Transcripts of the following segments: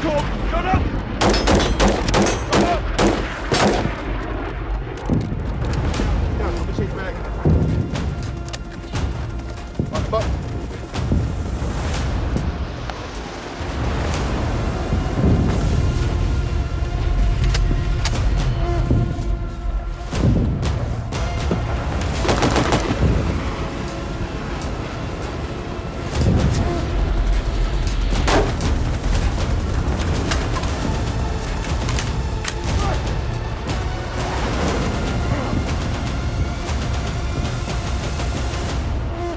Shut up! Let me change back. Up.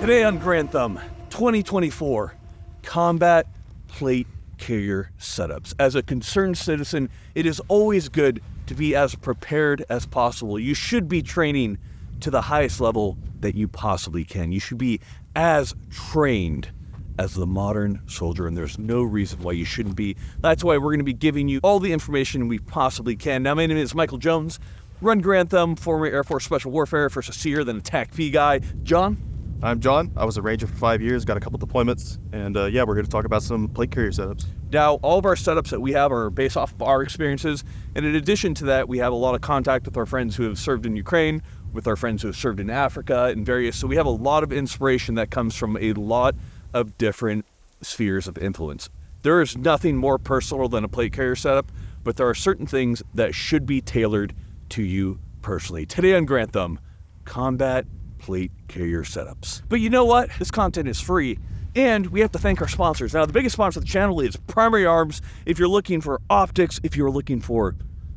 Today on Grantham 2024, combat plate carrier setups. As a concerned citizen, it is always good to be as prepared as possible. You should be training to the highest level that you possibly can. You should be as trained as the modern soldier, and there's no reason why you shouldn't be. That's why we're going to be giving you all the information we possibly can. Now, my name is Michael Jones, run Grantham, former Air Force Special Warfare, first a SEER, then a TAC-P guy. John? I'm John. I was a Ranger for 5 years, got a couple deployments, and we're here to talk about some plate carrier setups. Now, all of our setups that we have are based off of our experiences, and in addition to that, we have a lot of contact with our friends who have served in Ukraine, with our friends who have served in Africa, and various, so we have a lot of inspiration that comes from a lot of different spheres of influence. There is nothing more personal than a plate carrier setup, but there are certain things that should be tailored to you personally. Today on Grantham, combat plate carrier setups. But you know what? This content is free, and we have to thank our sponsors. Now, the biggest sponsor of the channel is Primary Arms. If you're looking for optics, if you're looking for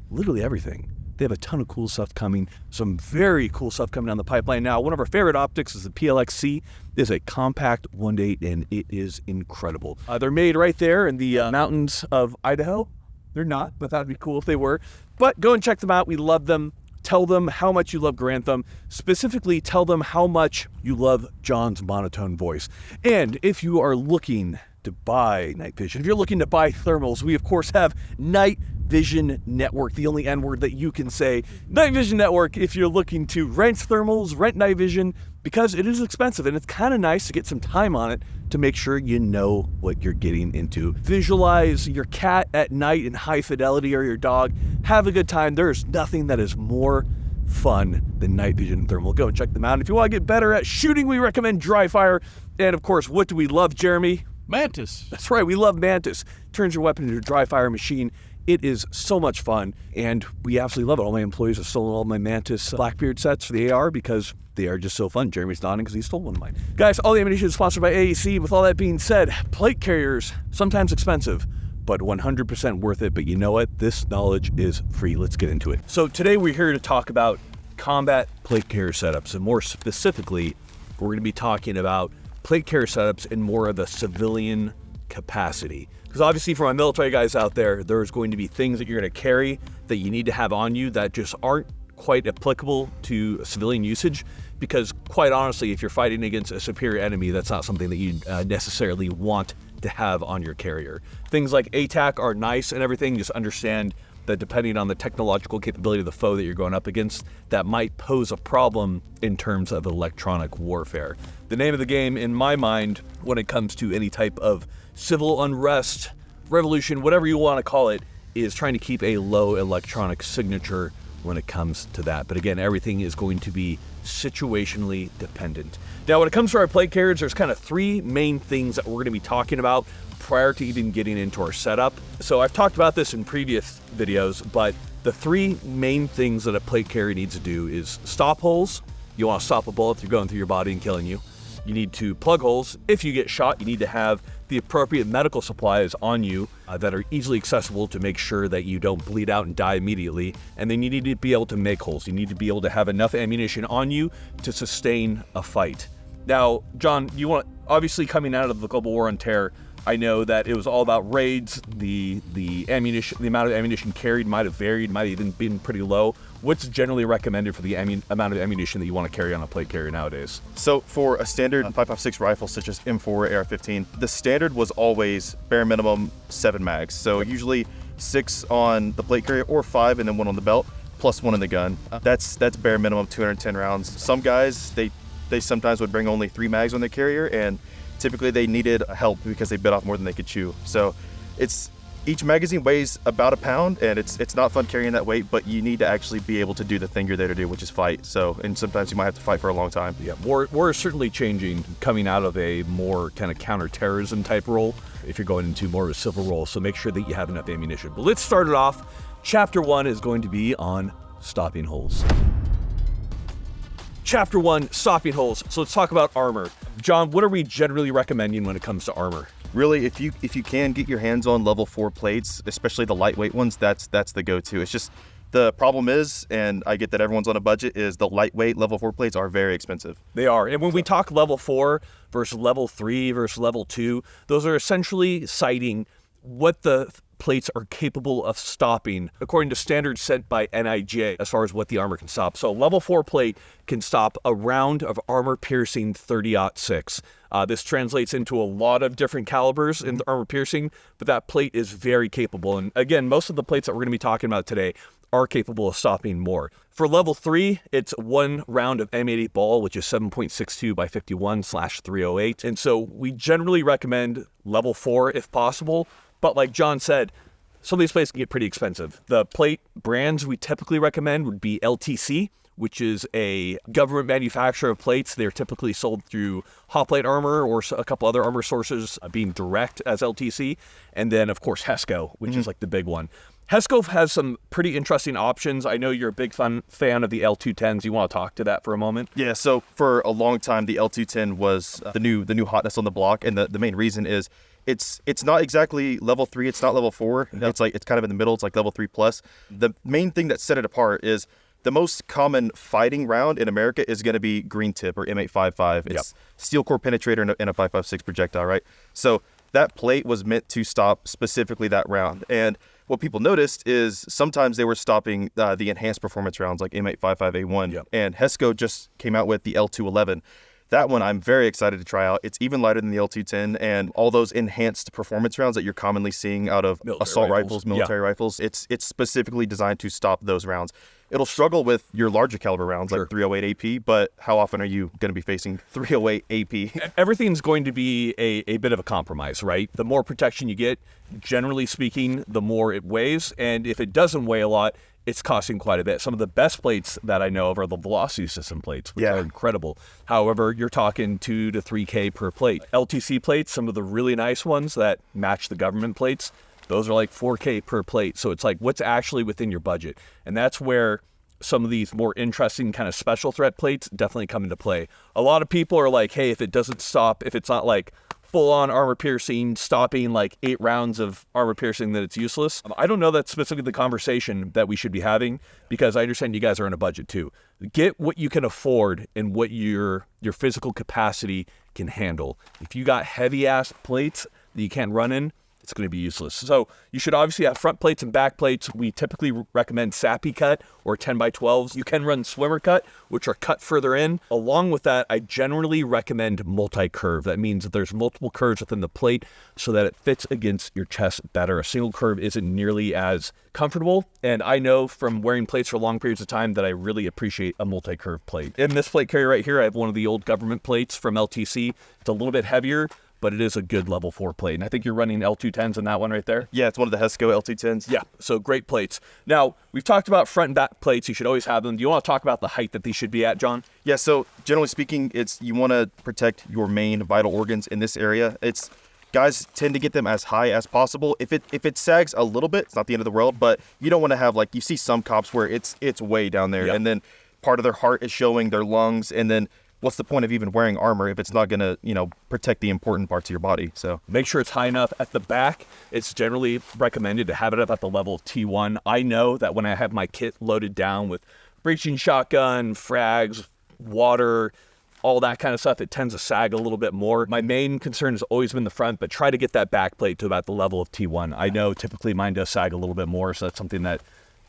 literally everything, they have a ton of cool stuff coming, some very cool stuff coming down the pipeline. Now, one of our favorite optics is the PLXC. It is a compact 1-8, and it is incredible. They're made right there in the mountains of Idaho. They're not, but that would be cool if they were. But go and check them out. We love them. Tell them how much you love Grantham. Specifically, tell them how much you love John's monotone voice. And if you are looking to buy night vision, if you're looking to buy thermals, we of course have Night Vision Network, the only N-word that you can say. Night Vision Network, if you're looking to rent thermals, rent night vision, because it is expensive and it's kind of nice to get some time on it to make sure you know what you're getting into. Visualize your cat at night in high fidelity or your dog. Have a good time. There's nothing that is more fun than night vision thermal. Go and check them out. If you want to get better at shooting, we recommend dry fire. And of course, what do we love, Jeremy? Mantis. That's right, we love Mantis. Turns your weapon into a dry fire machine. It is so much fun, and we absolutely love it. All my employees have stolen all my Mantis Blackbeard sets for the AR because they are just so fun. Jeremy's nodding because he stole one of mine. Guys, all the ammunition is sponsored by AAC. With all that being said, plate carriers, sometimes expensive, but 100% worth it. But you know what? This knowledge is free. Let's get into it. So today we're here to talk about combat plate carrier setups, and more specifically, we're going to be talking about plate carrier setups in more of the civilian capacity. Because obviously for my military guys out there, there's going to be things that you're going to carry that you need to have on you that just aren't quite applicable to civilian usage. Because quite honestly, if you're fighting against a superior enemy, that's not something that you necessarily want to have on your carrier. Things like ATAC are nice and everything, just understand that depending on the technological capability of the foe that you're going up against, that might pose a problem in terms of electronic warfare. The name of the game, in my mind, when it comes to any type of civil unrest, revolution, whatever you want to call it, is trying to keep a low electronic signature when it comes to that. But again, everything is going to be situationally dependent. Now, when it comes to our plate carriers, there's kind of three main things that we're going to be talking about prior to even getting into our setup. So I've talked about this in previous videos, but the three main things that a plate carrier needs to do is stop holes. You want to stop a bullet if you're going through your body and killing you. You need to plug holes. If you get shot, you need to have the appropriate medical supplies on you that are easily accessible to make sure that you don't bleed out and die immediately. And then you need to be able to make holes. You need to be able to have enough ammunition on you to sustain a fight. Now, John, you want, obviously coming out of the Global War on Terror, I know that it was all about raids. The ammunition, the amount of ammunition carried might have varied, might have even been pretty low. What's generally recommended for the amount of ammunition that you want to carry on a plate carrier nowadays? So for a standard 5.56 rifle such as M4 or AR-15, the standard was always bare minimum 7 mags. So usually 6 on the plate carrier or 5 and then 1 on the belt plus 1 in the gun. That's bare minimum 210 rounds. Some guys, they sometimes would bring only 3 mags on their carrier, and typically they needed help because they bit off more than they could chew. So it's Each magazine weighs about a pound, and it's not fun carrying that weight, but you need to actually be able to do the thing you're there to do, which is fight. So, and sometimes you might have to fight for a long time. Yeah, war is certainly changing, coming out of a more kind of counterterrorism type role, if you're going into more of a civil role. So make sure that you have enough ammunition. But let's start it off. Chapter 1 is going to be on stopping holes. Chapter 1, stopping holes. So let's talk about armor. John, what are we generally recommending when it comes to armor? Really, if you can get your hands on level 4 plates, especially the lightweight ones, that's the go-to. It's just the problem is, and I get that everyone's on a budget, is the lightweight level 4 plates are very expensive. They are. And when we talk level 4 versus level 3 versus level 2, those are essentially citing what the plates are capable of stopping according to standards set by NIJ as far as what the armor can stop. So level 4 plate can stop a round of armor piercing 30-06. This translates into a lot of different calibers in the armor piercing, but that plate is very capable. And again, most of the plates that we're going to be talking about today are capable of stopping more. For level 3, it's 1 round of M88 ball, which is 7.62 by 51/308. And so we generally recommend level 4 if possible. But like John said, some of these plates can get pretty expensive. The plate brands we typically recommend would be LTC, which is a government manufacturer of plates. They're typically sold through Hot Plate Armor or a couple other armor sources being direct as LTC. And then, of course, HESCO, which is like the big one. HESCO has some pretty interesting options. I know you're a big fan of the L210s. You want to talk to that for a moment? Yeah, so for a long time, the L210 was the new hotness on the block. And the main reason is it's not exactly level 3. It's not level 4. Yep. It's kind of in the middle. It's like level 3 plus. The main thing that set it apart is the most common fighting round in America is going to be green tip or M855. It's steel core penetrator and a 5.56 projectile, right? So that plate was meant to stop specifically that round. And what people noticed is sometimes they were stopping the enhanced performance rounds like M855A1. Yep. And HESCO just came out with the L211. That one I'm very excited to try out. It's even lighter than the L210, and all those enhanced performance rounds that you're commonly seeing out of military assault rifles, military rifles, it's specifically designed to stop those rounds. It'll struggle with your larger caliber rounds like 308 AP, but how often are you going to be facing 308 AP? Everything's going to be a bit of a compromise, right? The more protection you get, generally speaking, the more it weighs, and if it doesn't weigh a lot, it's costing quite a bit. Some of the best plates that I know of are the velocity system plates, which are incredible. However, you're talking 2 to 3K per plate. LTC plates, some of the really nice ones that match the government plates, those are like 4K per plate. So it's like what's actually within your budget. And that's where some of these more interesting kind of special threat plates definitely come into play. A lot of people are like, hey, if it doesn't stop, if it's not like full-on armor piercing, stopping like 8 rounds of armor piercing, that it's useless. I don't know that's specifically the conversation that we should be having, because I understand you guys are on a budget too. Get what you can afford and what your physical capacity can handle. If you got heavy-ass plates that you can't run in, it's going to be useless. So you should obviously have front plates and back plates. We typically recommend SAPI cut or 10x12s. You can run swimmer cut, which are cut further in. Along with that, I generally recommend multi-curve. That means that there's multiple curves within the plate so that it fits against your chest better. A single curve isn't nearly as comfortable. And I know from wearing plates for long periods of time that I really appreciate a multi-curve plate. In this plate carrier right here, I have one of the old government plates from LTC. It's a little bit heavier, but it is a good level 4 plate. And I think you're running L210s in that one right there. Yeah, it's one of the HESCO L210s. Yeah, so great plates. Now, we've talked about front and back plates. You should always have them. Do you want to talk about the height that these should be at, John? Yeah, so generally speaking, you want to protect your main vital organs in this area. Guys tend to get them as high as possible. If it sags a little bit, it's not the end of the world, but you don't want to have, like, you see some cops where it's way down there, and then part of their heart is showing, their lungs, and then what's the point of even wearing armor if it's not going to, protect the important parts of your body? So make sure it's high enough. At the back, it's generally recommended to have it up at the level of T1. I know that when I have my kit loaded down with breaching shotgun, frags, water, all that kind of stuff, it tends to sag a little bit more. My main concern has always been the front, but try to get that back plate to about the level of T1. I know typically mine does sag a little bit more, so that's something that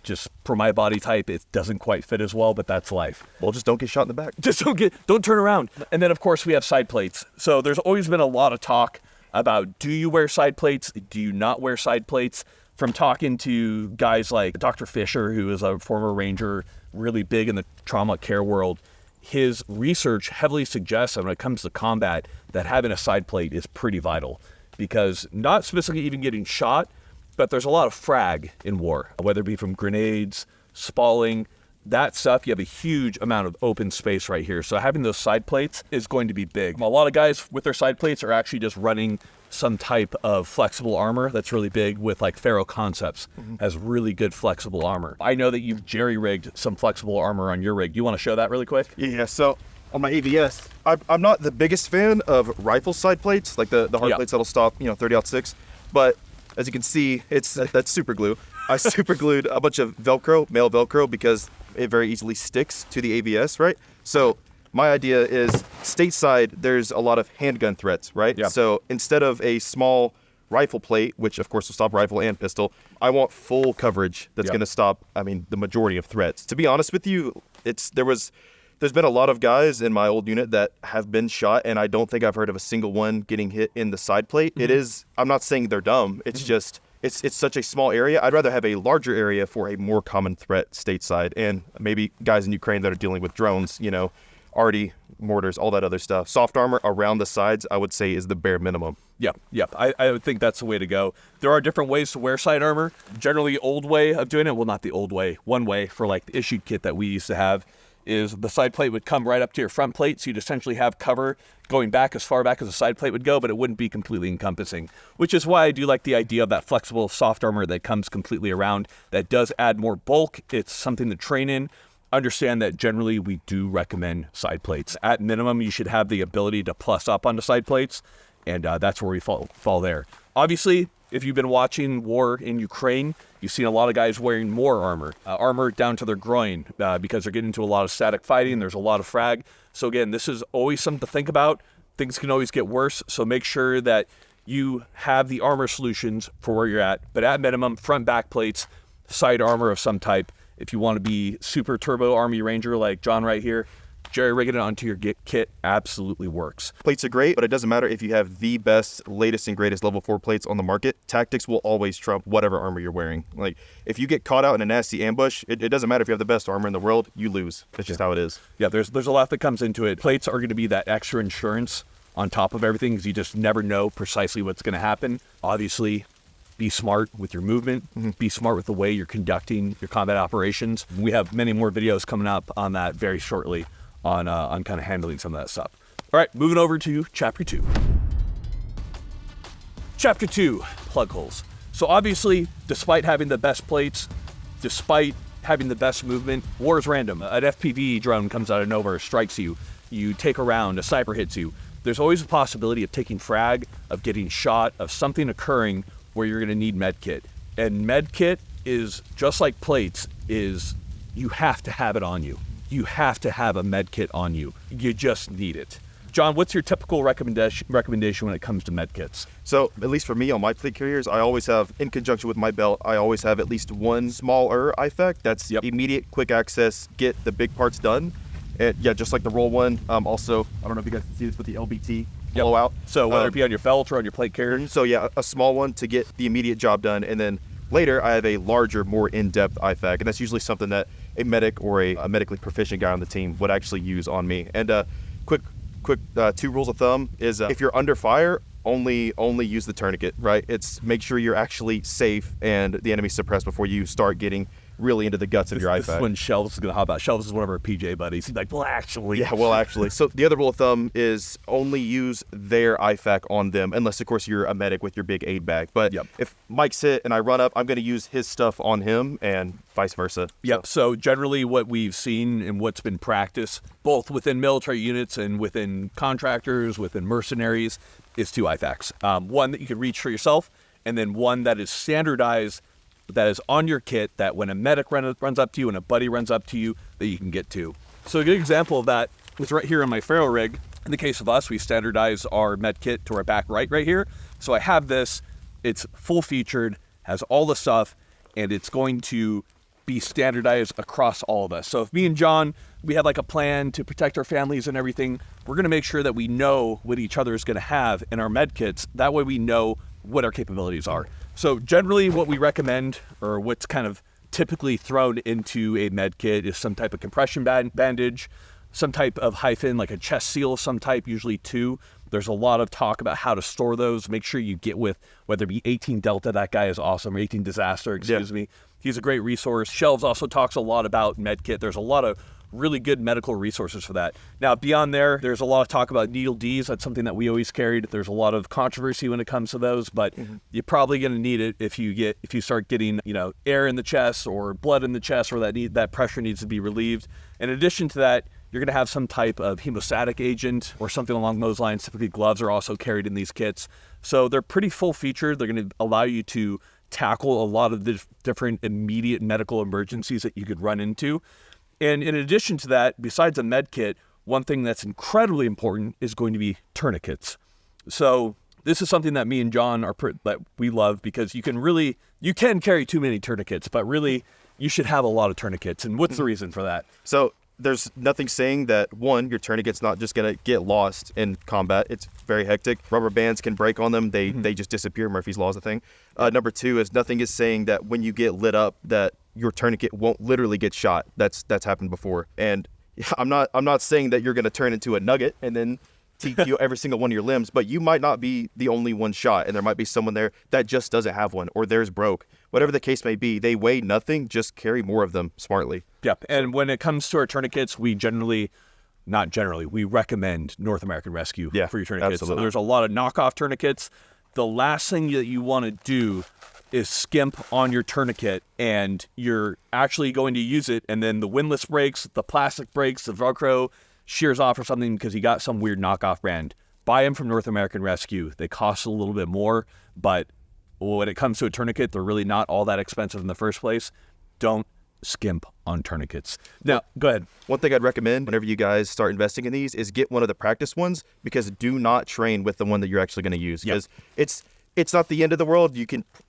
just for my body type, it doesn't quite fit as well, but that's life. Well, just don't get shot in the back. Just don't turn around. And then, of course, we have side plates. So there's always been a lot of talk about, do you wear side plates? Do you not wear side plates? From talking to guys like Dr. Fisher, who is a former Ranger, really big in the trauma care world, his research heavily suggests that when it comes to combat, that having a side plate is pretty vital, because not specifically even getting shot, but there's a lot of frag in war, whether it be from grenades, spalling, that stuff. You have a huge amount of open space right here. So having those side plates is going to be big. A lot of guys with their side plates are actually just running some type of flexible armor that's really big with like Faro Concepts has really good flexible armor. I know that you've jerry-rigged some flexible armor on your rig. Do you want to show that really quick? Yeah, so on my AVS, I'm not the biggest fan of rifle side plates, like the hard plates that'll stop, 30-06. But as you can see, that's super glue. I super glued a bunch of Velcro, male Velcro, because it very easily sticks to the AVS, right? So my idea is stateside, there's a lot of handgun threats, right? Yeah. So instead of a small rifle plate, which of course will stop rifle and pistol, I want full coverage that's going to stop, the majority of threats. To be honest with you, there's been a lot of guys in my old unit that have been shot, and I don't think I've heard of a single one getting hit in the side plate. I'm not saying they're dumb. It's just, it's such a small area. I'd rather have a larger area for a more common threat stateside, and maybe guys in Ukraine that are dealing with drones, arty, mortars, all that other stuff. Soft armor around the sides, I would say, is the bare minimum. Yeah. I would think that's the way to go. There are different ways to wear side armor. Generally, old way of doing it, well, not the old way, one way for like the issued kit that we used to have is the side plate would come right up to your front plate, so you'd essentially have cover going back as far back as the side plate would go, but it wouldn't be completely encompassing, which is why I do like the idea of that flexible soft armor that comes completely around. That does add more bulk. It's something to train in. Understand that generally we do recommend side plates. At minimum, you should have the ability to plus up onto side plates, and that's where we fall there. Obviously, if you've been watching war in Ukraine, you've seen a lot of guys wearing more armor down to their groin because they're getting into a lot of static fighting. There's a lot of frag. So again, this is always something to think about. Things can always get worse, so make sure that you have the armor solutions for where you're at. But at minimum, front back plates, side armor of some type. If you want to be super turbo Army Ranger like John right here, jerry-rigging it onto your kit absolutely works. Plates are great, but it doesn't matter if you have the best, latest, and greatest level 4 plates on the market. Tactics will always trump whatever armor you're wearing. Like, if you get caught out in a nasty ambush, it doesn't matter if you have the best armor in the world, you lose. That's just how it is. Yeah, there's a lot that comes into it. Plates are going to be that extra insurance on top of everything because you just never know precisely what's going to happen. Obviously, be smart with your movement. Be smart with the way you're conducting your combat operations. We have many more videos coming up on that very shortly on kind of handling some of that stuff. All right, moving over to Chapter 2. Chapter 2, plug holes. So obviously, despite having the best plates, despite having the best movement, war is random. An FPV drone comes out of nowhere, strikes you, you take a round, a sniper hits you. There's always a possibility of taking frag, of getting shot, of something occurring where you're gonna need med kit. And med kit is, just like plates, is you have to have it on you. You have to have a med kit on you. You just need it. John, what's your typical recommendation when it comes to med kits? So, at least for me on my plate carriers, I always have, in conjunction with my belt, I always have at least one smaller IFAC that's immediate, quick access, get the big parts done. And yeah, just like the roll one. Also, I don't know if you guys can see this with the LBT blowout. So whether it be on your belt or on your plate carrier? So yeah, a small one to get the immediate job done. And then later, I have a larger, more in-depth IFAC. And that's usually something that a medic or a medically proficient guy on the team would actually use on me. And quick 2 rules of thumb is if you're under fire, only use the tourniquet, right? It's make sure you're actually safe and the enemy's suppressed before you start getting really into the guts of your IFAC. This is when Shelves is going to hop out. Shelves is one of our PJ buddies. He's like, well, actually. Yeah, well, actually. So the other rule of thumb is only use their IFAC on them, unless, of course, you're a medic with your big aid bag. But if Mike's hit and I run up, I'm going to use his stuff on him and vice versa. Yep. So generally what we've seen and what's been practiced, both within military units and within contractors, within mercenaries, is 2 IFACs. One that you can reach for yourself, and then one that is standardized, that is on your kit, that when a medic runs up to you and a buddy runs up to you, that you can get to. So a good example of that is right here in my Faro rig. In the case of us, we standardize our med kit to our back right here. So I have this, it's full featured, has all the stuff, and it's going to be standardized across all of us. So if me and John, we have like a plan to protect our families and everything, we're gonna make sure that we know what each other is gonna have in our med kits. That way we know what our capabilities are. So generally what we recommend, or what's kind of typically thrown into a med kit, is some type of compression bandage, some type of hyphen, like a chest seal of some type, usually 2. There's a lot of talk about how to store those. Make sure you get with, whether it be 18 Delta, that guy is awesome, or 18 Disaster, excuse me. He's a great resource. Shelves also talks a lot about medkit. There's a lot of really good medical resources for that. Now, beyond there, there's a lot of talk about needle Ds. That's something that we always carried. There's a lot of controversy when it comes to those, but you're probably going to need it if you start getting, air in the chest or blood in the chest, or that pressure needs to be relieved. In addition to that, you're going to have some type of hemostatic agent or something along those lines. Typically, gloves are also carried in these kits. So they're pretty full-featured. They're going to allow you to tackle a lot of the different immediate medical emergencies that you could run into. And in addition to that, besides a med kit, one thing that's incredibly important is going to be tourniquets. So this is something that me and John that we love, because you can carry too many tourniquets, but really you should have a lot of tourniquets. And what's the reason for that? So there's nothing saying that, one, your tourniquet's not just going to get lost in combat. It's very hectic. Rubber bands can break on them. They just disappear. Murphy's Law is a thing. Number 2 is nothing is saying that when you get lit up that your tourniquet won't literally get shot. That's happened before. And I'm not saying that you're going to turn into a nugget and then TQ every single one of your limbs, but you might not be the only one shot, and there might be someone there that just doesn't have one, or theirs broke. Whatever the case may be, they weigh nothing. Just carry more of them smartly. Yep. And when it comes to our tourniquets, we recommend North American Rescue for your tourniquets. Absolutely. So there's a lot of knockoff tourniquets. The last thing that you want to do is skimp on your tourniquet, and you're actually going to use it, and then the windlass breaks, the plastic breaks, the Velcro shears off or something because you got some weird knockoff brand. Buy them from North American Rescue. They cost a little bit more, but when it comes to a tourniquet, they're really not all that expensive in the first place. Don't skimp on tourniquets. Now, go ahead. One thing I'd recommend whenever you guys start investing in these is get one of the practice ones, because do not train with the one that you're actually going to use, because it's not the end of the world.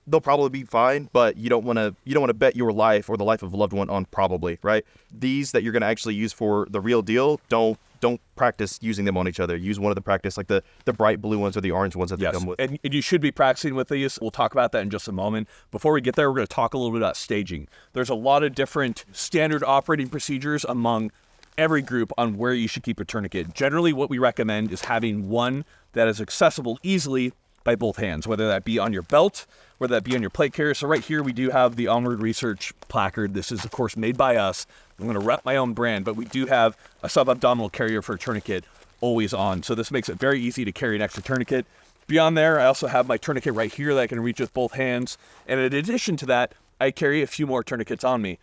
They'll probably be fine, but you don't want to bet your life or the life of a loved one on probably, right? These that you're going to actually use for the real deal, don't practice using them on each other. Use one of the practice, like the bright blue ones or the orange ones that they come with. And you should be practicing with these. We'll talk about that in just a moment. Before we get there, we're going to talk a little bit about staging. There's a lot of different standard operating procedures among every group on where you should keep a tourniquet. Generally, what we recommend is having one that is accessible easily by both hands, whether that be on your belt, whether that be on your plate carrier. So right here, we do have the Onward Research placard. This is, of course, made by us. I'm going to rep my own brand, but we do have a sub-abdominal carrier for a tourniquet always on. So this makes it very easy to carry an extra tourniquet. Beyond there, I also have my tourniquet right here that I can reach with both hands. And in addition to that, I carry a few more tourniquets on me.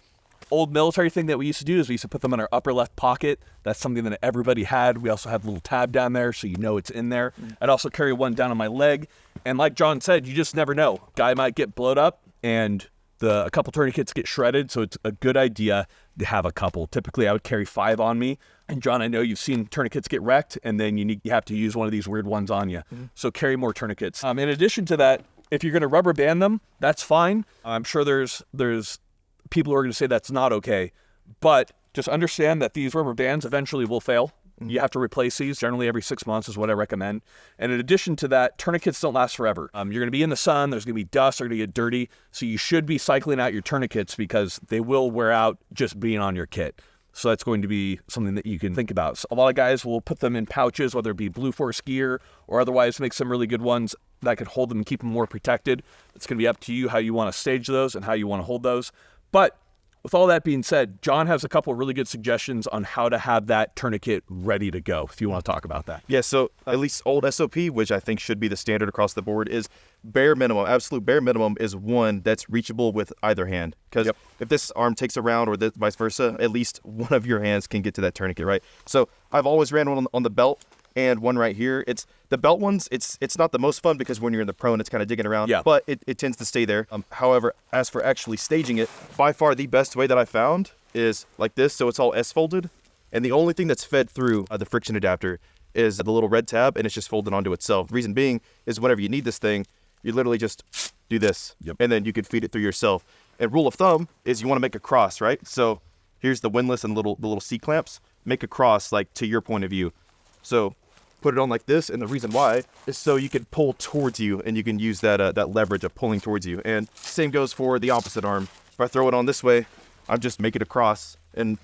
Old military thing that we used to do is we used to put them in our upper left pocket. That's something that everybody had. We also have a little tab down there so you know it's in there. I'd also carry one down on my leg. And like John said, you just never know. Guy might get blowed up and a couple tourniquets get shredded, so it's a good idea to have a couple. Typically, I would carry 5 on me. And John, I know you've seen tourniquets get wrecked, and then you have to use one of these weird ones on you. So carry more tourniquets. In addition to that, if you're going to rubber band them, that's fine. I'm sure there's people who are going to say that's not okay, but just understand that these rubber bands eventually will fail. You have to replace these generally every 6 months is what I recommend. And in addition to that, tourniquets don't last forever. You're going to be in the sun. There's going to be dust. They're going to get dirty. So you should be cycling out your tourniquets because they will wear out just being on your kit. So that's going to be something that you can think about. So a lot of guys will put them in pouches, whether it be Blue Force gear or otherwise make some really good ones that could hold them and keep them more protected. It's going to be up to you how you want to stage those and how you want to hold those. But with all that being said, John has a couple of really good suggestions on how to have that tourniquet ready to go, if you want to talk about that. Yeah, so at least old SOP, which I think should be the standard across the board, is bare minimum. Absolute bare minimum is one that's reachable with either hand. Because if this arm takes a round or vice versa, at least one of your hands can get to that tourniquet, right? So I've always ran one on the belt and one right here. It's the belt ones, it's not the most fun because when you're in the prone, it's kind of digging around, but it tends to stay there. However, as for actually staging it, by far the best way that I found is like this. So it's all S-folded. And the only thing that's fed through the friction adapter is the little red tab, and it's just folded onto itself. The reason being is whenever you need this thing, you literally just do this, and then you can feed it through yourself. And rule of thumb is you want to make a cross, right? So here's the windlass and the little C-clamps. Make a cross, like, to your point of view. So put it on like this, and the reason why is so you can pull towards you, and you can use that leverage of pulling towards you. And same goes for the opposite arm. If I throw it on this way, I'm just making a cross and,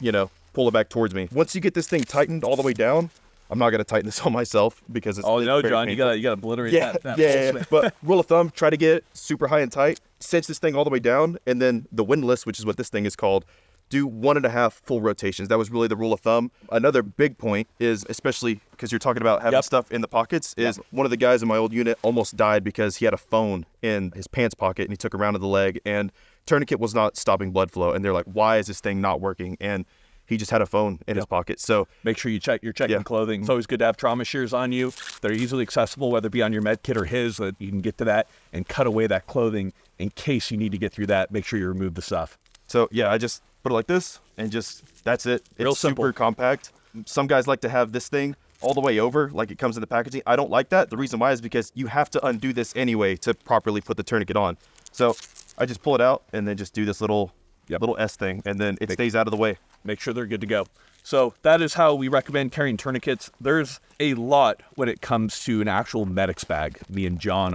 pull it back towards me. Once you get this thing tightened all the way down, I'm not going to tighten this on myself because it's Oh, no, very John, painful. you gotta obliterate that. Yeah. But rule of thumb, try to get it super high and tight, cinch this thing all the way down, and then the windlass, which is what this thing is called, do 1.5 full rotations. That was really the rule of thumb. Another big point is, especially because you're talking about having stuff in the pockets, is one of the guys in my old unit almost died because he had a phone in his pants pocket and he took it around to the leg, and tourniquet was not stopping blood flow. And they're like, why is this thing not working? And he just had a phone in his pocket. So make sure you're checking clothing. It's always good to have trauma shears on you. They're easily accessible, whether it be on your med kit or his, so that you can get to that and cut away that clothing in case you need to get through that. Make sure you remove the stuff. So yeah, I just put it like this and that's it. It's real simple. Super compact. Some guys like to have this thing all the way over, like it comes in the packaging. I don't like that. The reason why is because you have to undo this anyway to properly put the tourniquet on. So I just pull it out and then just do this little S thing, and then it stays out of the way. Make sure they're good to go. So that is how we recommend carrying tourniquets. There's a lot when it comes to an actual medic's bag. Me and John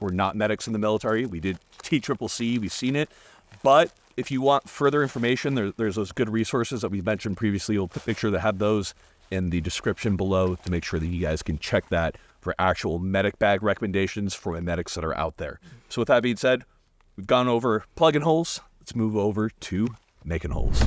we're not medics in the military. We did TCCC, we've seen it. But if you want further information, there's those good resources that we mentioned previously. We'll make sure to have those in the description below to make sure that you guys can check that for actual medic bag recommendations from medics that are out there. So with that being said, we've gone over plugging holes. Let's move over to making holes.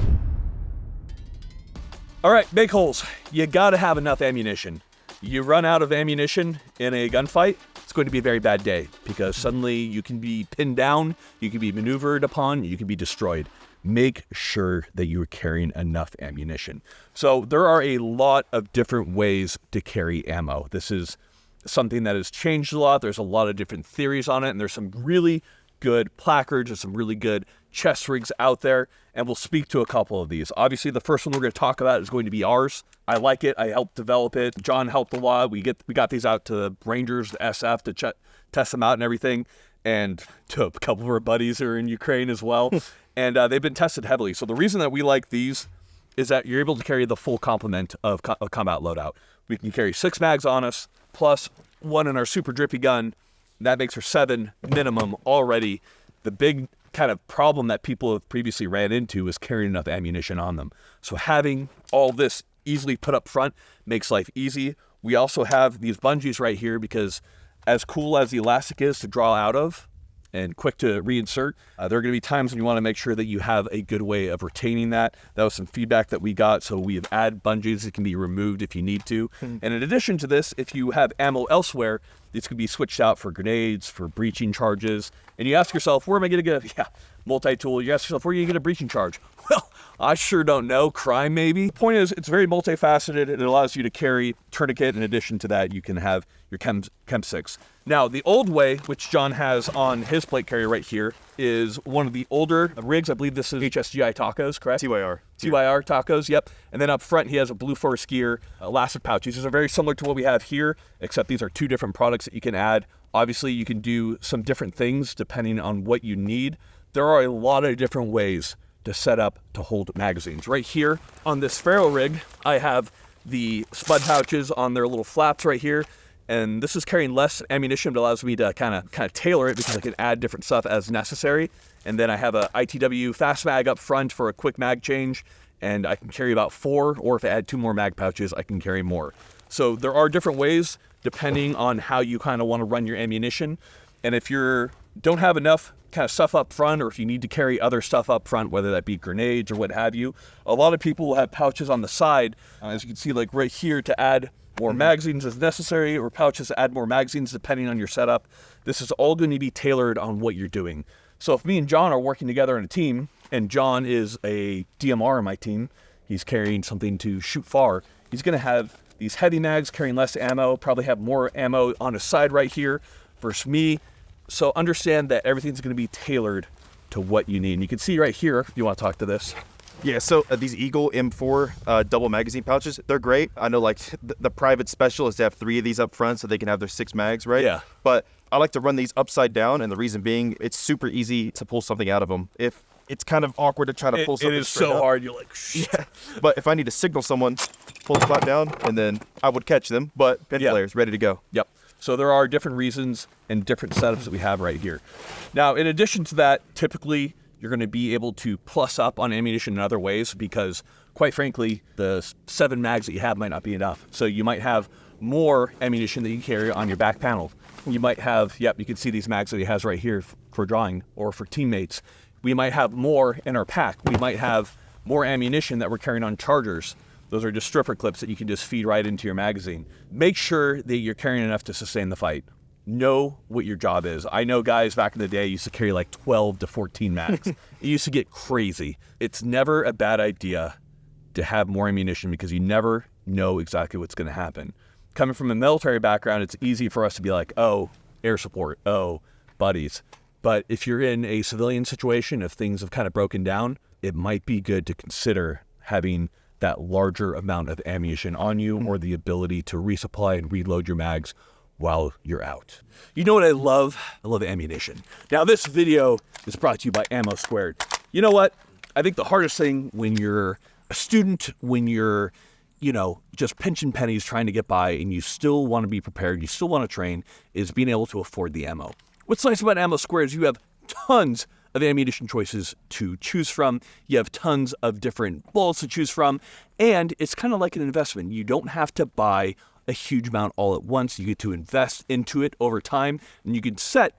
All right, make holes. You gotta have enough ammunition. You run out of ammunition in a gunfight, it's going to be a very bad day because suddenly you can be pinned down, you can be maneuvered upon, you can be destroyed. Make sure that you are carrying enough ammunition. So there are a lot of different ways to carry ammo. This is something that has changed a lot. There's a lot of different theories on it, and there's some really good placards and some really good chest rigs out there, and we'll speak to a couple of these. Obviously, the first one we're going to talk about is going to be ours. I like it. I helped develop it. John helped a lot. We got these out to the Rangers, the SF, to test them out and everything, and to a couple of our buddies who are in Ukraine as well. And they've been tested heavily. So the reason that we like these is that you're able to carry the full complement of combat loadout. We can carry 6 mags on us, plus 1 in our super drippy gun. That makes for 7 minimum already. The big kind of problem that people have previously ran into is carrying enough ammunition on them. So having all this easily put up front makes life easy. We also have these bungees right here because as cool as the elastic is to draw out of and quick to reinsert, there are going to be times when you want to make sure that you have a good way of retaining that. That was some feedback that we got, so we have added bungees that can be removed if you need to. And in addition to this, if you have ammo elsewhere, these can be switched out for grenades, for breaching charges. And you ask yourself, where am I going to get multi-tool? You ask yourself, where are you going to get a breaching charge? Well, I sure don't know. Crime, maybe. The point is, it's very multifaceted. It allows you to carry tourniquet. In addition to that, you can have your Chem 6. Now, the old way, which John has on his plate carrier right here, is one of the older rigs. I believe this is HSGI Tacos, correct? TYR. TYR Tacos, yep. And then up front, he has a Blue Force Gear elastic pouch. These are very similar to what we have here, except these are 2 different products that you can add. Obviously, you can do some different things depending on what you need. There are a lot of different ways to set up to hold magazines. Right here on this ferro rig, I have the spud pouches on their little flaps right here. And this is carrying less ammunition, but allows me to kind of tailor it because I can add different stuff as necessary. And then I have a ITW fast mag up front for a quick mag change, and I can carry about 4, or if I add 2 more mag pouches, I can carry more. So there are different ways depending on how you kind of want to run your ammunition. And if you don't have enough kind of stuff up front, or if you need to carry other stuff up front, whether that be grenades or what have you, a lot of people will have pouches on the side, as you can see, like right here, to add more magazines as necessary, or pouches to add more magazines depending on your setup. This is all going to be tailored on what you're doing. So if me and John are working together in a team, and John is a DMR in my team, he's carrying something to shoot far, he's going to have these heavy mags carrying less ammo, probably have more ammo on his side right here versus me. So understand that everything's going to be tailored to what you need. And you can see right here, if you want to talk to this. Yeah, so these Eagle M4 double magazine pouches, they're great. I know like the private specialists have 3 of these up front so they can have their 6 mags, right? Yeah. But I like to run these upside down, and the reason being, it's super easy to pull something out of them. If it's kind of awkward to try to pull something It is straight so up. hard. You're like, shit. Yeah. But if I need to signal someone, pull the flap down, and then I would catch them. But pin flares, ready to go. Yep. So there are different reasons and different setups that we have right here. Now, in addition to that, typically you're going to be able to plus up on ammunition in other ways, because quite frankly, the 7 mags that you have might not be enough. So you might have more ammunition that you carry on your back panel. You might have, you can see these mags that he has right here for drawing or for teammates. We might have more in our pack. We might have more ammunition that we're carrying on chargers. Those are just stripper clips that you can just feed right into your magazine. Make sure that you're carrying enough to sustain the fight. Know what your job is. I know guys back in the day used to carry like 12 to 14 mags. It used to get crazy. It's never a bad idea to have more ammunition because you never know exactly what's going to happen. Coming from a military background, it's easy for us to be like, oh, air support, oh, buddies. But if you're in a civilian situation, if things have kind of broken down, it might be good to consider having that larger amount of ammunition on you or the ability to resupply and reload your mags while you're out. You know what I love? I love ammunition. Now, this video is brought to you by Ammo Squared. You know what? I think the hardest thing when you're a student, when you're just pinching pennies trying to get by and you still want to be prepared, you still want to train, is being able to afford the ammo. What's nice about Ammo Squared is you have tons of ammunition choices to choose from. You have tons of different bullets to choose from, and it's kind of like an investment. You don't have to buy a huge amount all at once. You get to invest into it over time, and you can set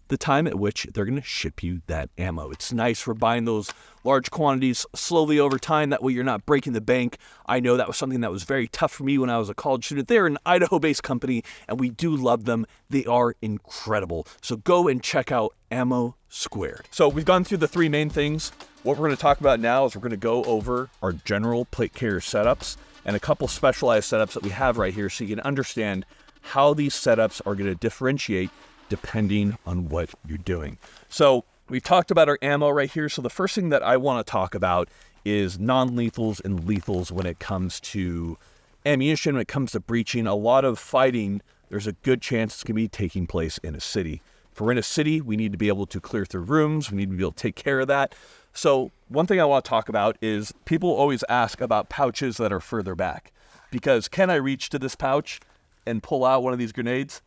the time at which they're going to ship you that ammo. It's nice for buying those large quantities slowly over time. That way you're not breaking the bank. I know that was something that was very tough for me when I was a college student. They're an Idaho-based company, and we do love them. They are incredible. So go and check out Ammo Squared. So we've gone through the 3 main things. What we're going to talk about now is we're going to go over our general plate carrier setups and a couple specialized setups that we have right here so you can understand how these setups are going to differentiate depending on what you're doing. So we've talked about our ammo right here. So the first thing that I want to talk about is non-lethals and lethals when it comes to ammunition, when it comes to breaching. A lot of fighting, there's a good chance it's going to be taking place in a city. If we're in a city, we need to be able to clear through rooms. We need to be able to take care of that. So one thing I want to talk about is people always ask about pouches that are further back. Because can I reach to this pouch and pull out one of these grenades?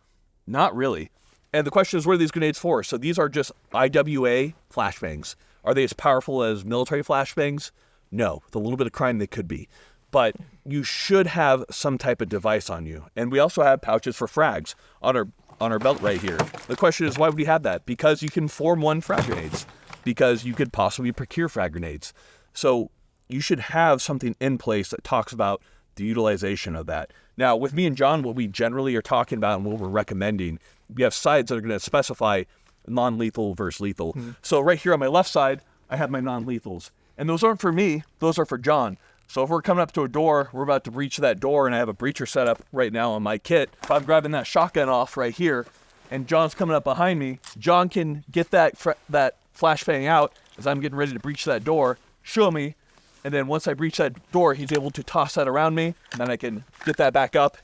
Not really. And the question is, what are these grenades for? So these are just IWA flashbangs. Are they as powerful as military flashbangs? No. With a little bit of crime, they could be. But you should have some type of device on you. And we also have pouches for frags on our belt right here. The question is, why would we have that? Because you can form 1 frag grenades. Because you could possibly procure frag grenades. So you should have something in place that talks about the utilization of that. Now, with me and John, what we generally are talking about and what we're recommending, we have sides that are going to specify non-lethal versus lethal. So right here on my left side, I have my non-lethals. And those aren't for me, those are for John. So if we're coming up to a door, we're about to breach that door, and I have a breacher set up right now on my kit. If I'm grabbing that shotgun off right here, and John's coming up behind me, John can get that flashbang out as I'm getting ready to breach that door, show me, and then once I breach that door, he's able to toss that around me, and then I can get that back up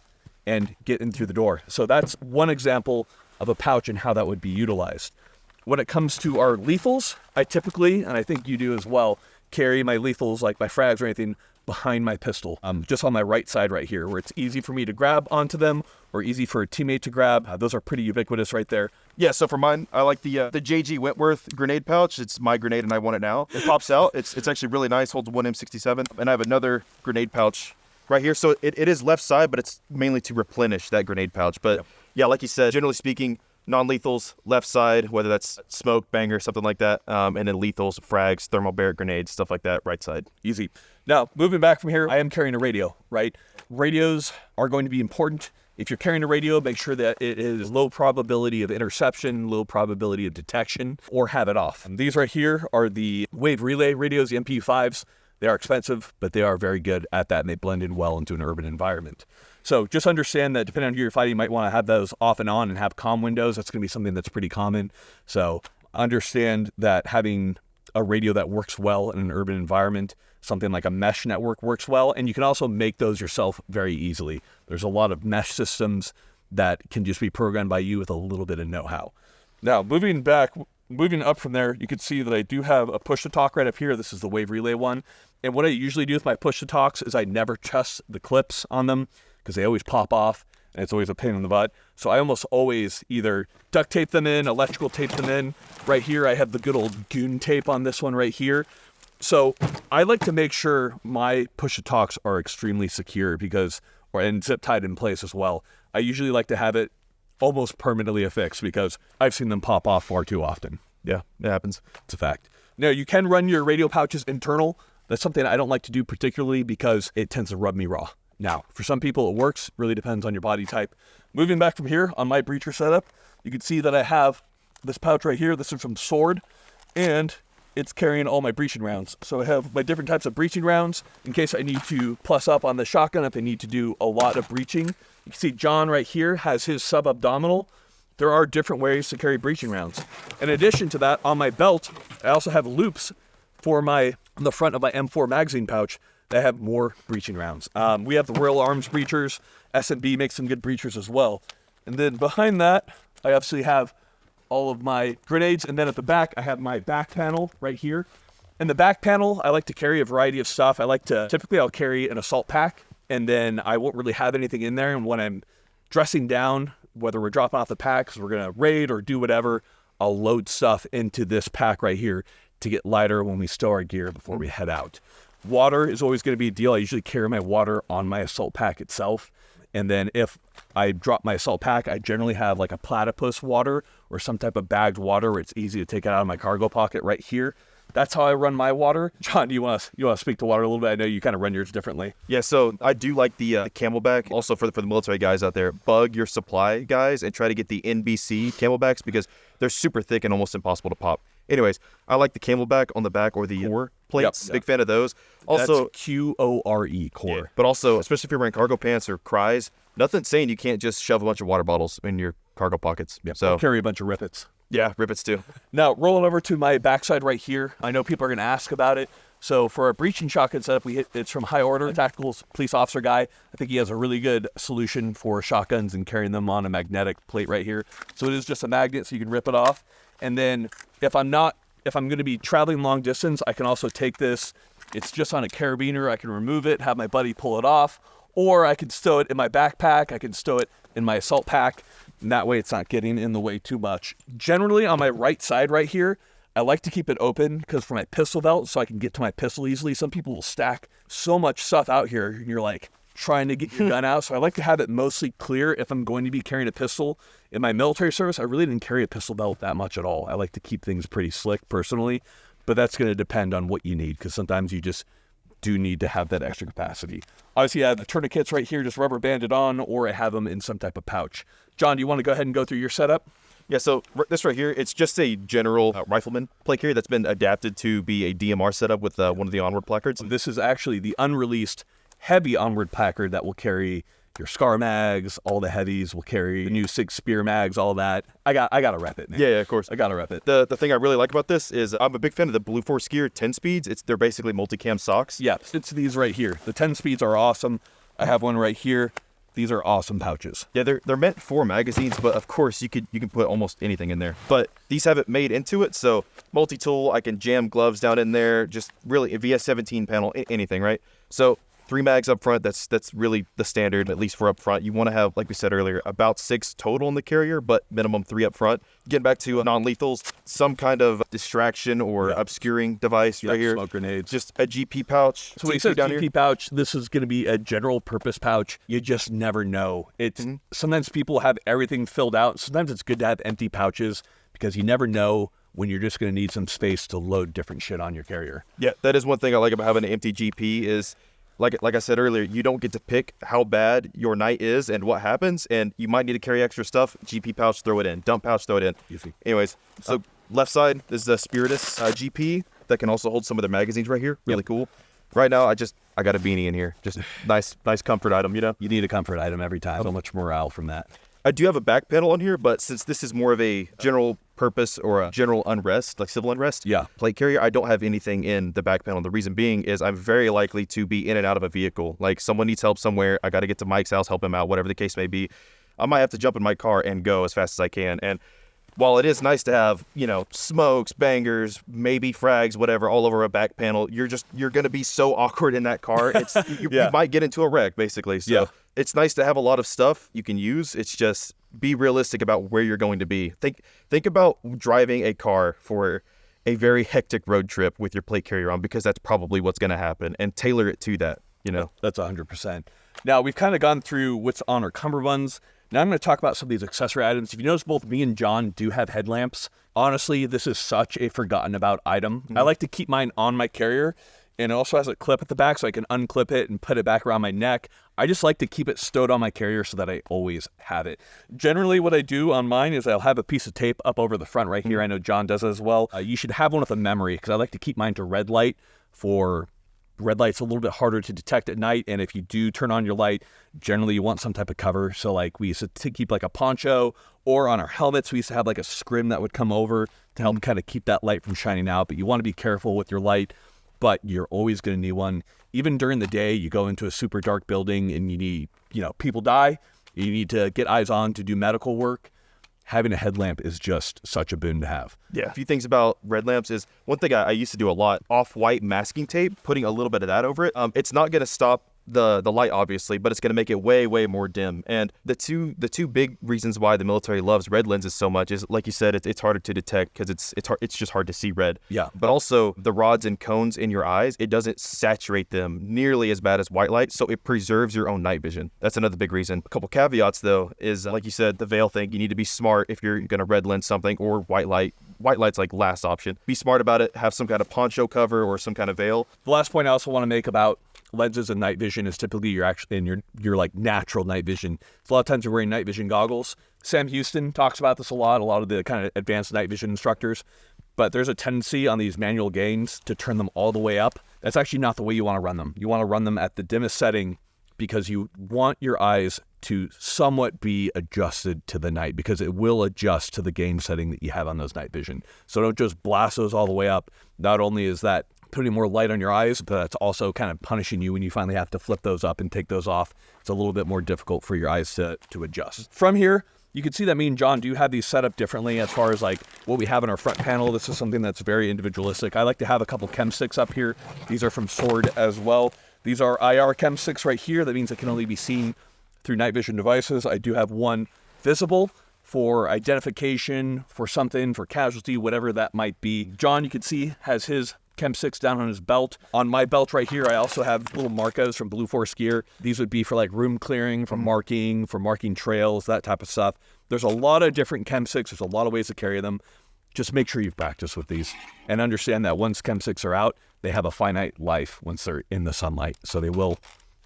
and get in through the door. So that's one example of a pouch and how that would be utilized. When it comes to our lethals, I typically, and I think you do as well, carry my lethals, like my frags or anything, behind my pistol, just on my right side right here, where it's easy for me to grab onto them or easy for a teammate to grab. Those are pretty ubiquitous right there. Yeah, so for mine, I like the JG Wentworth grenade pouch. It's my grenade and I want it now. It pops out. It's actually really nice, holds 1 M67. And I have another grenade pouch right here. So it is left side, but it's mainly to replenish that grenade pouch. But yeah, like you said, generally speaking, non-lethals, left side, whether that's smoke, banger, something like that. And then lethals, frags, thermal barrett grenades, stuff like that, right side. Easy. Now, moving back from here, I am carrying a radio, right? Radios are going to be important. If you're carrying a radio, make sure that it is low probability of interception, low probability of detection, or have it off. And these right here are the wave relay radios, the MP5s. They are expensive, but they are very good at that, and they blend in well into an urban environment. So just understand that depending on who you're fighting, you might want to have those off and on and have comm windows. That's going to be something that's pretty common. So understand that having a radio that works well in an urban environment, something like a mesh network works well, and you can also make those yourself very easily. There's a lot of mesh systems that can just be programmed by you with a little bit of know-how. Now, moving up from there, you can see that I do have a push-to-talk right up here. This is the wave relay one. And what I usually do with my push-to-talks is I never test the clips on them because they always pop off, and it's always a pain in the butt. So I almost always either duct tape them in, electrical tape them in. Right here, I have the good old goon tape on this one right here. So I like to make sure my push-to-talks are extremely secure and zip tied in place as well. I usually like to have it almost permanently affixed because I've seen them pop off far too often. Yeah, it happens. It's a fact. Now, you can run your radio pouches internal. That's something I don't like to do particularly because it tends to rub me raw. Now, for some people it works, really depends on your body type. Moving back from here on my breacher setup, you can see that I have this pouch right here. This is from Sword, and it's carrying all my breaching rounds. So I have my different types of breaching rounds in case I need to plus up on the shotgun if I need to do a lot of breaching. You can see John right here has his sub-abdominal. There are different ways to carry breaching rounds. In addition to that, on my belt, I also have loops for the front of my M4 magazine pouch that have more breaching rounds. We have the Royal Arms breachers. S&B makes some good breachers as well. And then behind that, I obviously have all of my grenades. And then at the back, I have my back panel right here. In the back panel, I like to carry a variety of stuff. Typically I'll carry an assault pack, and then I won't really have anything in there. And when I'm dressing down, whether we're dropping off the packs, we're going to raid or do whatever, I'll load stuff into this pack right here to get lighter when we stow our gear before we head out. Water is always going to be a deal. I usually carry my water on my assault pack itself. And then if I drop my assault pack, I generally have like a platypus water or some type of bagged water where it's easy to take it out of my cargo pocket right here. That's how I run my water. John, do you want to speak to water a little bit? I know you kind of run yours differently. Yeah, so I do like the Camelback. Also for the military guys out there, bug your supply guys and try to get the NBC Camelbacks because they're super thick and almost impossible to pop. Anyways, I like the Camelback on the back or the core plates. Yep. Big fan of those. Also, that's Core, core. Yeah, but also, especially if you're wearing cargo pants or cries, nothing's saying you can't just shove a bunch of water bottles in your cargo pockets. Yep. So carry a bunch of rippets. Yeah, rippets too. Now, rolling over to my backside right here, I know people are going to ask about it. So for our breaching shotgun setup, it's from High Order, tactical police officer guy. I think he has a really good solution for shotguns and carrying them on a magnetic plate right here. So it is just a magnet, so you can rip it off. And then if I'm going to be traveling long distance, I can also take this. It's just on a carabiner. I can remove it, have my buddy pull it off, or I can stow it in my backpack. I can stow it in my assault pack, and that way it's not getting in the way too much. Generally, on my right side right here, I like to keep it open because for my pistol belt, so I can get to my pistol easily. Some people will stack so much stuff out here, and you're like trying to get your gun out. So I like to have it mostly clear if I'm going to be carrying a pistol. In my military service, I really didn't carry a pistol belt that much at all. I like to keep things pretty slick personally, but that's going to depend on what you need because sometimes you just do need to have that extra capacity. Obviously, I have the tourniquets right here, just rubber banded on, or I have them in some type of pouch. John, do you want to go ahead and go through your setup? Yeah, so this right here, it's just a general rifleman plate carrier that's been adapted to be a DMR setup with one of the onward placards. This is actually the unreleased heavy onward placard that will carry your SCAR mags, all the heavies will carry the new SIG Spear mags, all that. I gotta rep it, man. Yeah, of course. I gotta rep it. The thing I really like about this is I'm a big fan of the Blue Force Gear 10 speeds. They're basically multicam socks. Yeah, it's these right here. The 10 speeds are awesome. I have one right here. These are awesome pouches. Yeah, they're meant for magazines, but of course you can put almost anything in there. But these have it made into it, so multi-tool, I can jam gloves down in there, just really a VS17 panel, anything, right? So 3 mags up front, that's really the standard, at least for up front. You want to have, like we said earlier, about 6 total in the carrier, but minimum 3 up front. Getting back to non-lethals, some kind of distraction or obscuring device right here. Smoke grenades. Just a GP pouch. So when you said GP pouch, this is going to be a general purpose pouch. You just never know. It's sometimes people have everything filled out. Sometimes it's good to have empty pouches because you never know when you're just going to need some space to load different shit on your carrier. Yeah, that is one thing I like about having an empty GP is, like I said earlier, you don't get to pick how bad your night is and what happens, and you might need to carry extra stuff. GP pouch, throw it in. Dump pouch, throw it in. Easy. Anyways, so left side is the Spiritus GP that can also hold some of their magazines right here. Really cool. Right now, I got a beanie in here. Just nice comfort item, you know? You need a comfort item every time. So much morale from that. I do have a back panel on here, but since this is more of a general purpose or a general unrest, like civil unrest, plate carrier, I don't have anything in the back panel. The reason being is I'm very likely to be in and out of a vehicle. Like someone needs help somewhere, I got to get to Mike's house, help him out, whatever the case may be. I might have to jump in my car and go as fast as I can. And while it is nice to have, smokes, bangers, maybe frags, whatever, all over a back panel, you're going to be so awkward in that car. You might get into a wreck, basically. So it's nice to have a lot of stuff you can use. It's just be realistic about where you're going to be. Think about driving a car for a very hectic road trip with your plate carrier on, because that's probably what's going to happen, and tailor it to that, you know? That's 100%. Now, we've kind of gone through what's on our cummerbunds. Now I'm going to talk about some of these accessory items. If you notice, both me and John do have headlamps. Honestly, this is such a forgotten about item. I like to keep mine on my carrier, and it also has a clip at the back so I can unclip it and put it back around my neck. I just like to keep it stowed on my carrier so that I always have it. Generally, what I do on mine is I'll have a piece of tape up over the front right here. I know John does it as well. You should have one with a memory, because I like to keep mine to red light. For red light's a little bit harder to detect at night, and if you do turn on your light, generally you want some type of cover. So like we used to keep like a poncho, or on our helmets we used to have like a scrim that would come over to help kind of keep that light from shining out. But you want to be careful with your light, but you're always going to need one. Even during the day, you go into a super dark building and you need, people die, you need to get eyes on to do medical work. Having a headlamp is just such a boon to have. Yeah. A few things about red lamps is, one thing I used to do a lot, off-white masking tape, putting a little bit of that over it. It's not going to stop the light, obviously, but it's going to make it way more dim. And the two big reasons why the military loves red lenses so much is, like you said, it's harder to detect because it's just hard to see red. Yeah. But also the rods and cones in your eyes, it doesn't saturate them nearly as bad as white light, so it preserves your own night vision. That's another big reason. A couple caveats though is, like you said, the veil thing. You need to be smart if you're going to red lens something, or white light. White light's like last option. Be smart about it. Have some kind of poncho cover or some kind of veil. The last point I also want to make about lenses and night vision is typically your like natural night vision. So a lot of times you're wearing night vision goggles. Sam Houston talks about this a lot of the kind of advanced night vision instructors. But there's a tendency on these manual gains to turn them all the way up. That's actually not the way you want to run them. You want to run them at the dimmest setting, because you want your eyes to somewhat be adjusted to the night, because it will adjust to the gain setting that you have on those night vision. So don't just blast those all the way up. Not only is that putting more light on your eyes, but that's also kind of punishing you when you finally have to flip those up and take those off. It's a little bit more difficult for your eyes to adjust. From here, you can see that me and John do have these set up differently as far as like what we have in our front panel. This is something that's very individualistic. I like to have a couple chem sticks up here. These are from Sword as well. These are IR chem sticks right here. That means it can only be seen through night vision devices. I do have one visible for identification, for something, for casualty, whatever that might be. John, you can see, has his chem sticks down on his belt. On my belt right here, I also have little Marcos from Blue Force Gear. These would be for like room clearing, for marking trails, that type of stuff. There's a lot of different chem sticks. There's a lot of ways to carry them. Just make sure you've practiced with these and understand that once chem sticks are out, they have a finite life once they're in the sunlight. So they will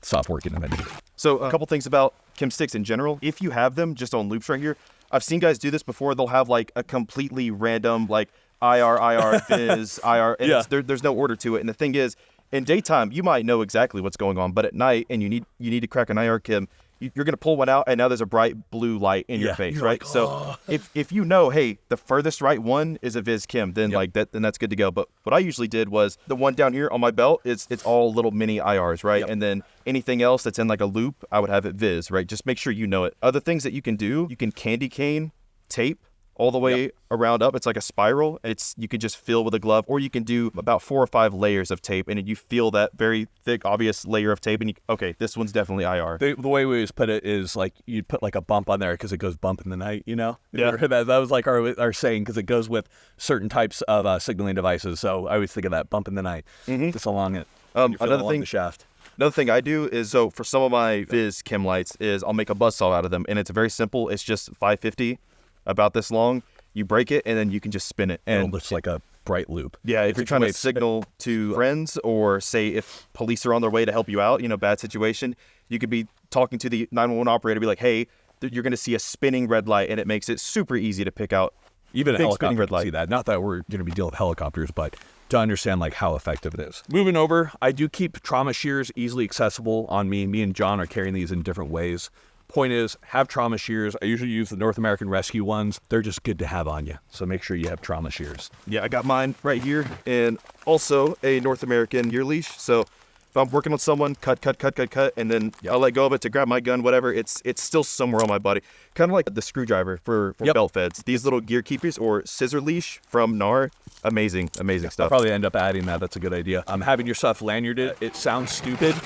stop working eventually. So a couple things about chem sticks in general. If you have them just on loops right here, I've seen guys do this before. They'll have like a completely random like IR, Viz, IR, and Yeah. there's no order to it. And the thing is, in daytime, you might know exactly what's going on, but at night, and you need to crack an IR chem, you're going to pull one out, and now there's a bright blue light in your face, you're right? like, So if you know, hey, the furthest right one is a Viz chem, then then that's good to go. But what I usually did was the one down here on my belt, it's all little mini IRs, right? And then anything else that's in like a loop, I would have it Viz, right? Just make sure you know it. Other things that you can do, you can candy cane tape all the way around up. It's like a spiral. You can just fill with a glove, or you can do about 4 or 5 layers of tape, and you feel that very thick, obvious layer of tape, and okay, this one's definitely IR. The way we always put it is like you'd put like a bump on there because it goes bump in the night, Yeah. That was like our saying, because it goes with certain types of signaling devices. So I always think of that bump in the night, just along it. The shaft. Another thing I do is, so for some of my Viz chem lights, is I'll make a buzzsaw out of them, and it's very simple. It's just 550, about this long. You break it, and then you can just spin it. And it looks like a bright loop. Yeah, if you're trying to signal to friends, or say if police are on their way to help you out, bad situation, you could be talking to the 911 operator, be like, hey, you're going to see a spinning red light, and it makes it super easy to pick out. Even a big helicopter spinning red can light. see that. Not that we're going to be dealing with helicopters, but to understand like how effective it is. Moving over, I do keep trauma shears easily accessible on me. Me and John are carrying these in different ways. Point is, have trauma shears. I usually use the North American Rescue ones. They're just good to have on you. So make sure you have trauma shears. Yeah, I got mine right here, and also a North American gear leash. So if I'm working on someone, cut, and then I'll let go of it to grab my gun, whatever. It's still somewhere on my body. Kind of like the screwdriver for belt feds. These little gear keepers, or scissor leash from NAR. Amazing stuff. I'll probably end up adding that. That's a good idea. Having your stuff lanyarded, it sounds stupid,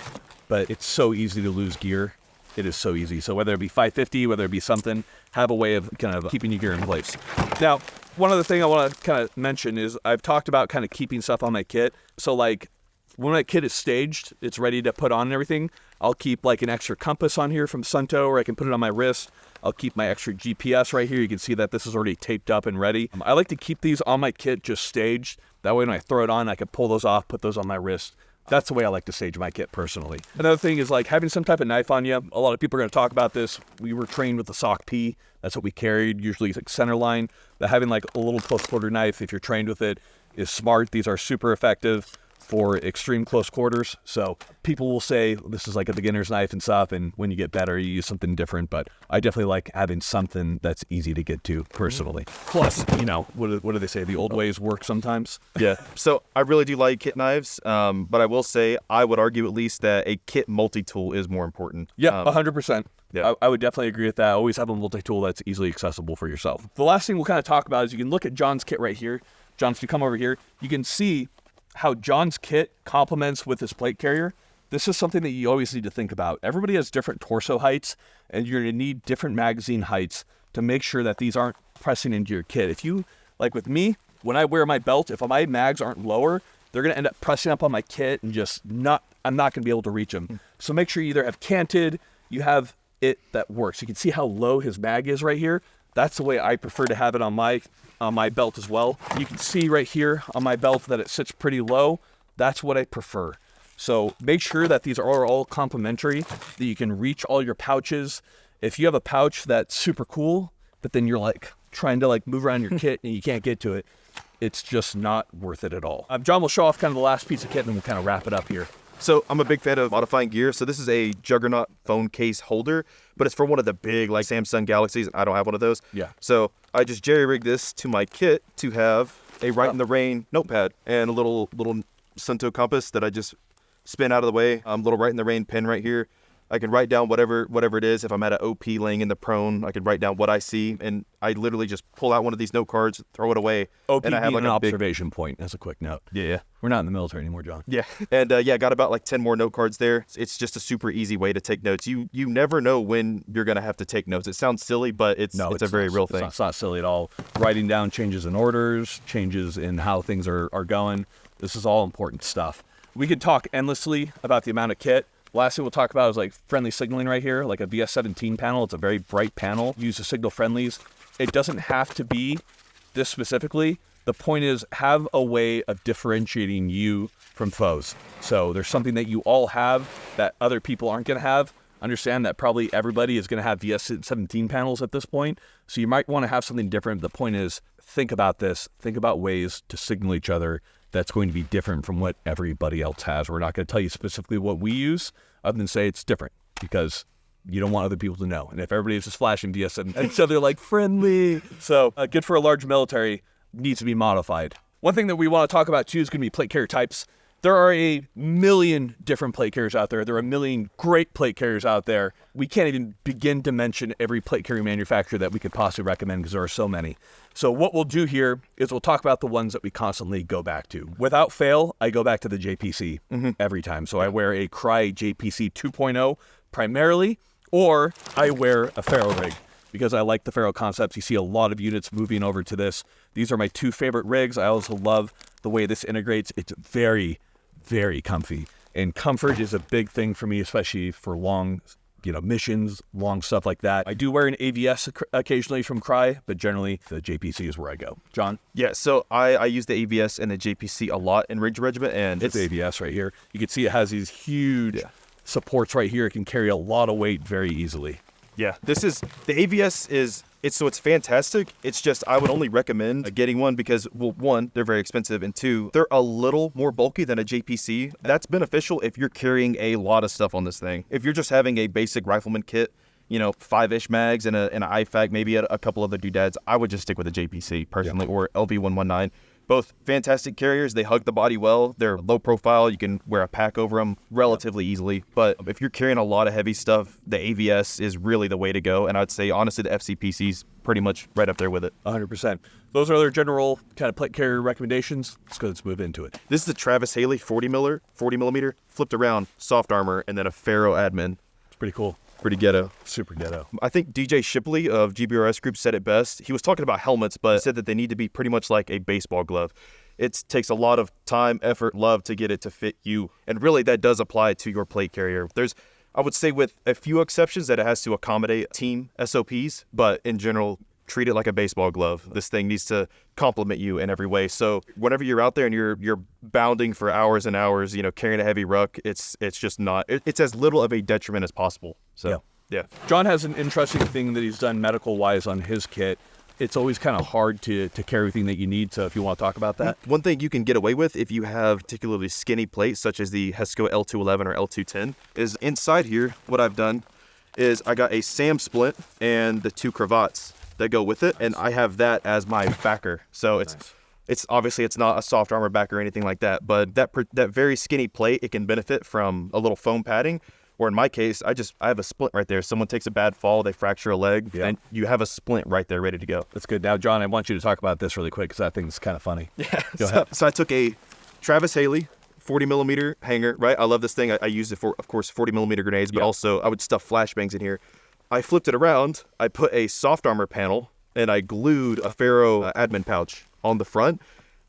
but it's so easy to lose gear. It is so easy. So whether it be 550, whether it be something, have a way of kind of keeping your gear in place. Now, One other thing I want to kind of mention is I've talked about kind of keeping stuff on my kit. So like when my kit is staged, it's ready to put on and everything, I'll keep like an extra compass on here from Sunto, or I can put it on my wrist. I'll keep my extra GPS right here. You can see that this is already taped up and ready. I like to keep these on my kit just staged. That way when I throw it on, I can pull those off, put those on my wrist. That's the way I like to stage my kit personally. Another thing is like having some type of knife on you. A lot of people are going to talk about this. We were trained with the SOC P. That's what we carried, usually like center line. But having like a little close quarter knife, if you're trained with it, is smart. These are super effective for extreme close quarters. So people will say this is like a beginner's knife and stuff, and when you get better, you use something different. But I definitely like having something that's easy to get to personally. Plus, you know, what do they say? The old ways work sometimes. Yeah. So I really do like kit knives, but I will say I would argue at least that a kit multi-tool is more important. Yeah, 100%. Yeah. I would definitely agree with that. Always have a multi-tool that's easily accessible for yourself. The last thing we'll kind of talk about is you can look at John's kit right here. John, if you come over here, you can see how John's kit complements with his plate carrier. This is something that you always need to think about. Everybody has different torso heights, and you're going to need different magazine heights to make sure that these aren't pressing into your kit. If you, like with me, when I wear my belt, if my mags aren't lower, they're going to end up pressing up on my kit and I'm not going to be able to reach them. So make sure you either have canted, you have it that works. You can see how low his mag is right here. That's the way I prefer to have it on my belt as well. You can see right here on my belt that it sits pretty low. That's what I prefer. So make sure that these are all complementary, that you can reach all your pouches. If you have a pouch that's super cool, but then you're like trying to like move around your kit and you can't get to it, it's just not worth it at all. John will show off kind of the last piece of kit and then we'll kind of wrap it up here. So I'm a big fan of modifying gear. So this is a Juggernaut phone case holder, but it's for one of the big like Samsung Galaxies. I don't have one of those. Yeah. So I just jerry-rigged this to my kit to have a Right in the Rain notepad and a little Sunto compass that I just spin out of the way. Little Right in the Rain pen right here. I can write down whatever it is. If I'm at an OP laying in the prone, I can write down what I see, and I literally just pull out one of these note cards, throw it away, OP and I have like an a observation point. As a quick note. Yeah. We're not in the military anymore, John. Yeah. And got about like 10 more note cards there. It's just a super easy way to take notes. You never know when you're going to have to take notes. It sounds silly, but it's a very real thing. It's not silly at all. Writing down changes in orders, changes in how things are going. This is all important stuff. We could talk endlessly about the amount of kit. Last thing we'll talk about is like friendly signaling right here, like a VS17 panel. It's a very bright panel. Use to signal friendlies. It doesn't have to be this specifically. The point is have a way of differentiating you from foes. So there's something that you all have that other people aren't going to have. Understand that probably everybody is going to have VS17 panels at this point. So you might want to have something different. The point is think about this. Think about ways to signal each other that's going to be different from what everybody else has. We're not going to tell you specifically what we use, other than say it's different, because you don't want other people to know. And if everybody is just flashing VS7, and so they're like friendly. So good for a large military, needs to be modified. One thing that we want to talk about too is going to be plate carrier types. There are a million different plate carriers out there. There are a million great plate carriers out there. We can't even begin to mention every plate carrier manufacturer that we could possibly recommend because there are so many. So what we'll do here is we'll talk about the ones that we constantly go back to. Without fail, I go back to the JPC every time. So I wear a Cry JPC 2.0 primarily, or I wear a Ferro rig because I like the Ferro concepts. You see a lot of units moving over to this. These are my two favorite rigs. I also love the way this integrates. It's very, very comfy. And comfort is a big thing for me, especially for long, missions, long stuff like that. I do wear an AVS occasionally from Cry, but generally the JPC is where I go. John? Yeah, so I use the AVS and the JPC a lot in Ranger Regiment, and it's AVS right here. You can see it has these huge supports right here. It can carry a lot of weight very easily. Yeah, the AVS it's fantastic. It's just I would only recommend getting one because, well, one, they're very expensive, and two, they're a little more bulky than a JPC. That's beneficial if you're carrying a lot of stuff on this thing. If you're just having a basic rifleman kit, 5-ish mags and an IFAK, maybe a couple other doodads, I would just stick with a JPC personally, or LV119. Both fantastic carriers. They hug the body well. They're low profile. You can wear a pack over them relatively easily. But if you're carrying a lot of heavy stuff, the AVS is really the way to go. And I'd say, honestly, the FCPC's pretty much right up there with it. 100%. Those are other general kind of plate carrier recommendations. Let's move into it. This is the Travis Haley 40 millimeter, flipped around, soft armor, and then a Ferro admin. It's pretty cool. Pretty ghetto. Super ghetto. I think DJ Shipley of GBRS Group said it best. He was talking about helmets, but said that they need to be pretty much like a baseball glove. It takes a lot of time, effort, love to get it to fit you. And really, that does apply to your plate carrier. I would say with a few exceptions that it has to accommodate team SOPs, but in general, treat it like a baseball glove. This thing needs to complement you in every way. So whenever you're out there and you're bounding for hours and hours, carrying a heavy ruck, it's just not, it's as little of a detriment as possible. So, yeah. John has an interesting thing that he's done medical-wise on his kit. It's always kind of hard to carry everything that you need. So if you want to talk about that. One thing you can get away with if you have particularly skinny plates, such as the Hesco L211 or L210, is inside here, what I've done is I got a SAM splint and the 2 cravats that go with it, and I have that as my backer. So it's obviously it's not a soft armor backer or anything like that, but that very skinny plate, it can benefit from a little foam padding. Or in my case, I have a splint right there. Someone takes a bad fall, they fracture a leg, and you have a splint right there ready to go. That's good. Now, John, I want you to talk about this really quick because that thing's kind of funny. Yeah. Go ahead. So I took a Travis Haley 40 millimeter hanger, right? I love this thing. I used it for, of course, 40 millimeter grenades, but also I would stuff flashbangs in here. I flipped it around. I put a soft armor panel, and I glued a Faro admin pouch on the front.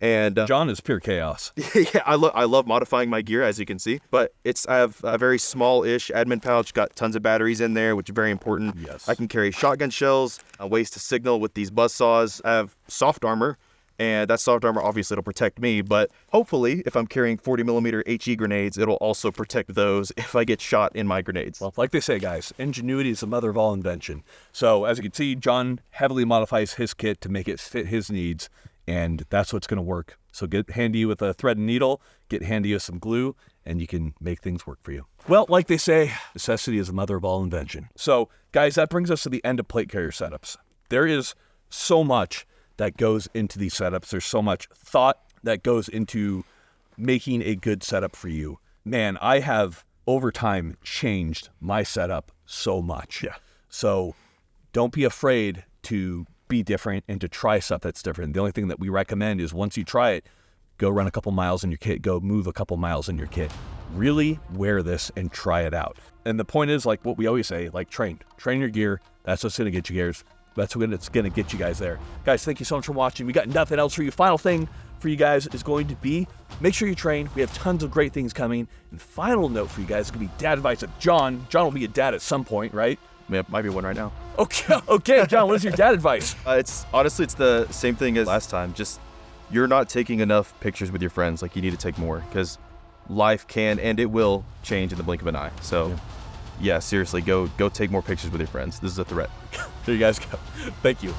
And John is pure chaos. Yeah, I love modifying my gear, as you can see. But I have a very small-ish admin pouch, got tons of batteries in there, which is very important. Yes. I can carry shotgun shells, ways to signal with these buzzsaws. I have soft armor, and that soft armor, obviously, it'll protect me. But hopefully, if I'm carrying 40 millimeter HE grenades, it'll also protect those if I get shot in my grenades. Well, like they say, guys, ingenuity is the mother of all invention. So as you can see, John heavily modifies his kit to make it fit his needs. And that's what's going to work. So get handy with a thread and needle, get handy with some glue, and you can make things work for you. Well, like they say, necessity is the mother of all invention. So, guys, that brings us to the end of plate carrier setups. There is so much that goes into these setups. There's so much thought that goes into making a good setup for you. Man, I have, over time, changed my setup so much. Yeah. So don't be afraid to be different and to try stuff that's different. The only thing that we recommend is once you try it, go run a couple miles in your kit, go move a couple miles in your kit. Really wear this and try it out. And the point is, like what we always say, like train your gear. That's what's going to get you gears. That's what's going to get you guys there. Guys, thank you so much for watching. We got nothing else for you. Final thing for you guys is going to be, make sure you train. We have tons of great things coming. And final note for you guys is going to be dad advice of John. John will be a dad at some point, right? Might be one right now. Okay, John, what is your dad advice? It's the same thing as last time. Just you're not taking enough pictures with your friends. Like, you need to take more, because life can and it will change in the blink of an eye. So, yeah seriously, go take more pictures with your friends. This is a threat. There you guys go. Thank you.